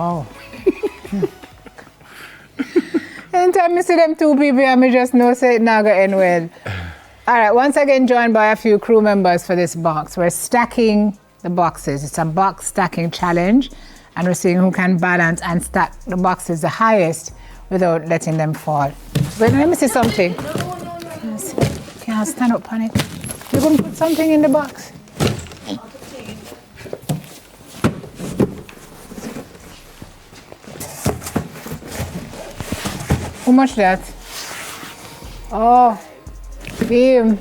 Oh. Anytime I see them two people, I just know say it now go end well. All right, once again joined by a few crew members for this box. We're stacking the boxes. It's a box stacking challenge, and we're seeing who can balance and stack the boxes the highest without letting them fall. Wait, let me see something. No. Can I stand up on it? You're going to put something in the box? How much that? Oh, damn.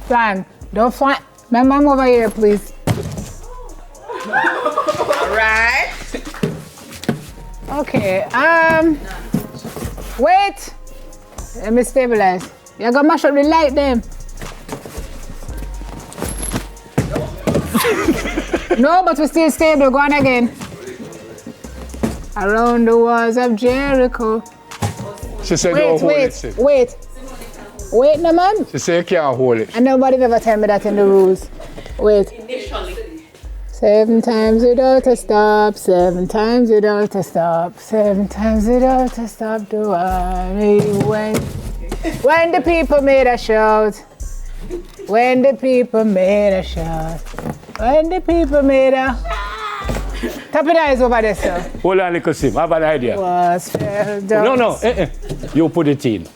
Flan, don't find my mom over here, please. All right. Okay, wait. Let me stabilize. You gotta mash up the light then. No, but we're still stable. Go on again. Around the walls of Jericho. She said don't hold it. Wait, no man. She said you can't hold it. And nobody ever tell me that in the rules. Wait. Initially. 7 times without a stop, 7 times without a stop, 7 times without a stop. Do I when the people made a shout, when the people made a shout, when the people made a tap your eyes over there, sir. Hold on, little Sim. I have an idea. Was No. You put it in.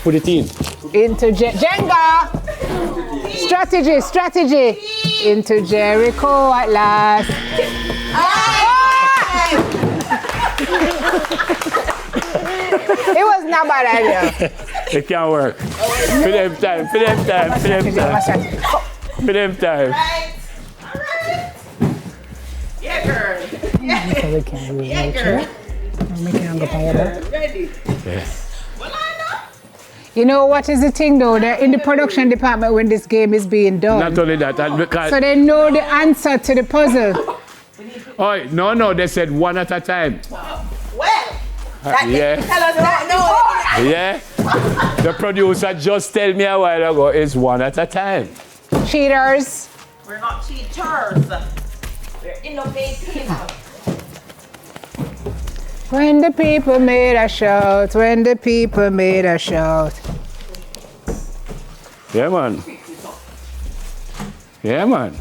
Put it in. Into Jenga. Strategy. Into Jericho at last. It was not a bad idea. It can't work. For them time. Right. All right. Yeah, girl. Yeah, girl. Ready. Yeah. Well, I know. You know what is the thing though? They're in the production department when this game is being done. Not only that, because... So they know the answer to the puzzle. Oh, no, they said one at a time. Well, Yeah. tell us that. No. Yeah? The producer just told me a while ago, it's one at a time. Cheaters. We're not cheaters. We're innovative. When the people made a shout, when the people made a shout. Yeah, man. Yeah, man.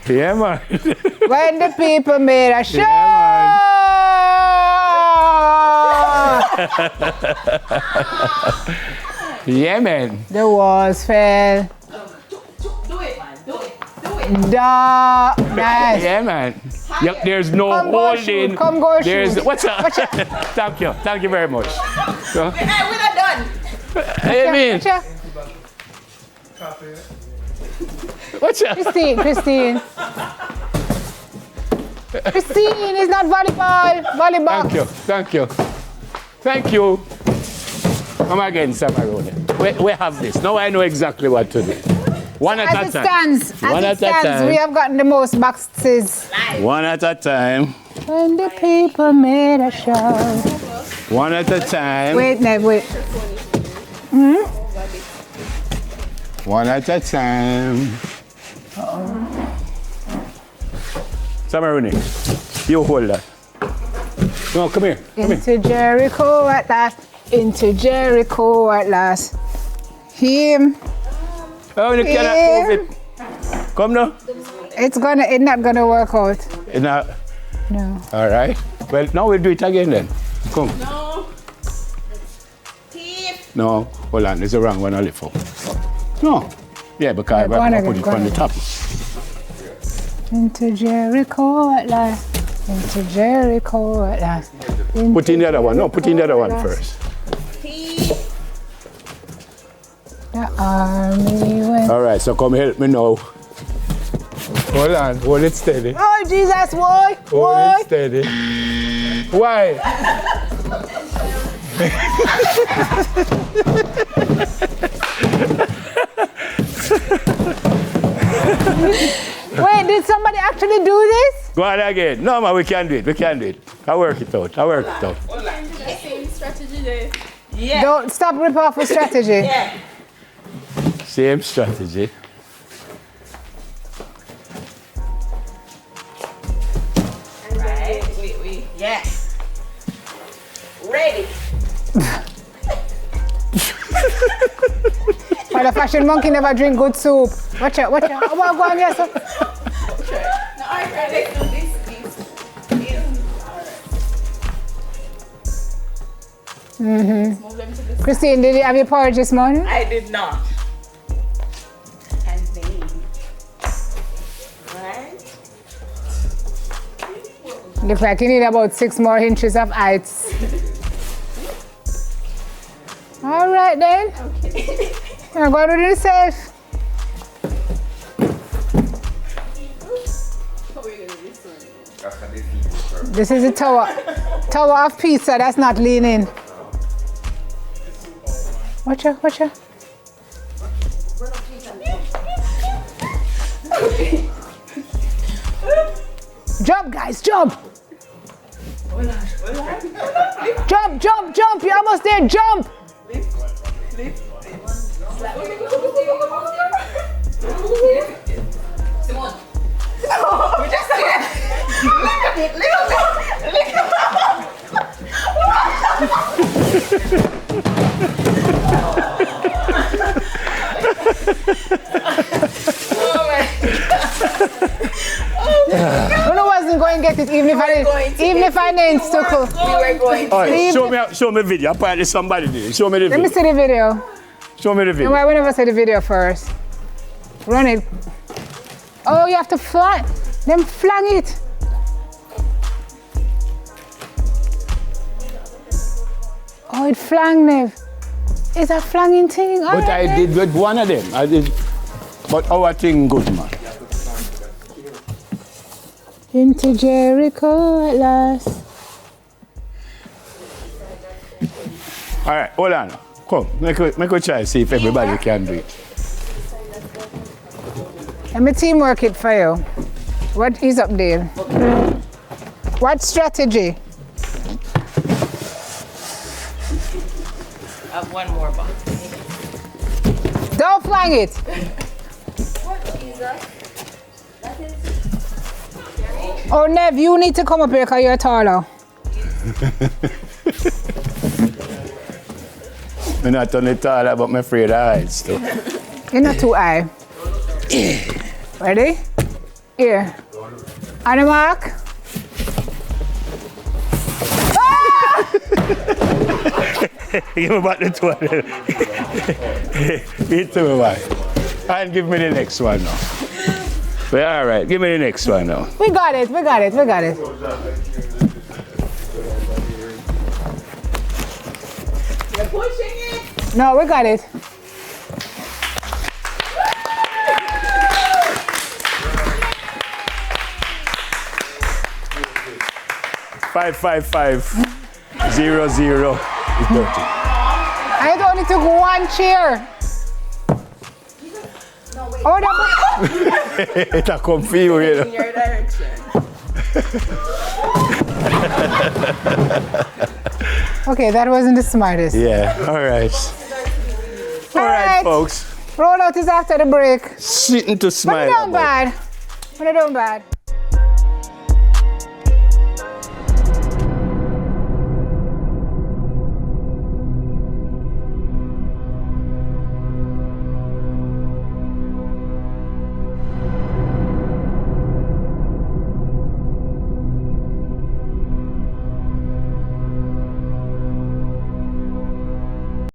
Yeah, man. When the people made a shout. Yeah, man. The walls fell. Do it, man. Do it. Nice. Yeah, man. Yep, there's no Come go holding. shoot, come go There's shoot. what's up? Thank you very much. So, We're not done. I mean, what's up? Christine is not volleyball. Thank you. Come again, Samarone. We have this. Now I know exactly what to do. One at a time. As it stands, we have gotten the most boxes. One at a time. When the people made a shout. One at a time. Wait, Ned, wait. One at a time. Samarone, you hold that. No, come here. Into Jericho at last. Into Jericho at last. Him. Oh, you cannot move it. Come now. It's not gonna work out. It's not. No. All right. Well, now we'll do it again then. Come. No. Thief. No, hold on. There's a wrong one I lift up. No. Yeah, because Yeah, I put it on the top. Into Jericho at last. Into Jericho at last. Put in the other one. No, put in the other one first. Thief. The army went. All right, so come help me now. Hold on, hold it steady. Oh, Jesus, boy. Hold it steady. Why? Wait, did somebody actually do this? Go on again. No, man, we can do it. I work it out. Same strategy there. Yeah. Don't stop rip off with strategy. Yeah. Same strategy. Right. Yeah. Ready. But the fashion monkey never drink good soup. Watch out, watch out. Go on, yes. No, I ready. This. Move them to the Christine, did you have your porridge this morning? I did not. And then, right? Look like you need about 6 more inches of ice. All right then. Okay. I'm going to do the safe. This is a tower of pizza. That's not leaning. Watch out, watch out. Jump, guys, jump. Jump, jump, jump. You're almost there. Jump. Simone. We just did it. I wasn't going to get it even if I didn't stickle. We were going to. All right, show me video. Apparently somebody did it. Show me the Let me video. see the video. Show me the And video. why we never see the video first? Run it. Oh, you have to fly. Then flang it. Oh, it flang, Nev. It's a flanging thing. But I did with one of them. I did. But our thing good, man. Into Jericho at last. All right, hold on. Come, make a try see if everybody can do it. Let me teamwork it for you. What is up there? What strategy? I have one more box. Don't flang it. Oh, Nev, you need to come up here because you're taller. I'm not only taller, but I'm afraid of heights too. You're not too high. Ready? Here. On the mark. Give me back the two of them. Give it to me, man. And give me the next one now. Well, all right, give me the next one now. We got it, we got it, we got it. You're pushing it. No, we got it. Five, 0, 0 is dirty. I only took one chair. Oh, that It's a come for you, you know. In your direction. Okay, that wasn't the smartest. Yeah, all right. All right, folks. Roll out is after the break. Sitting to Put it smile down about. bad. Put it down bad.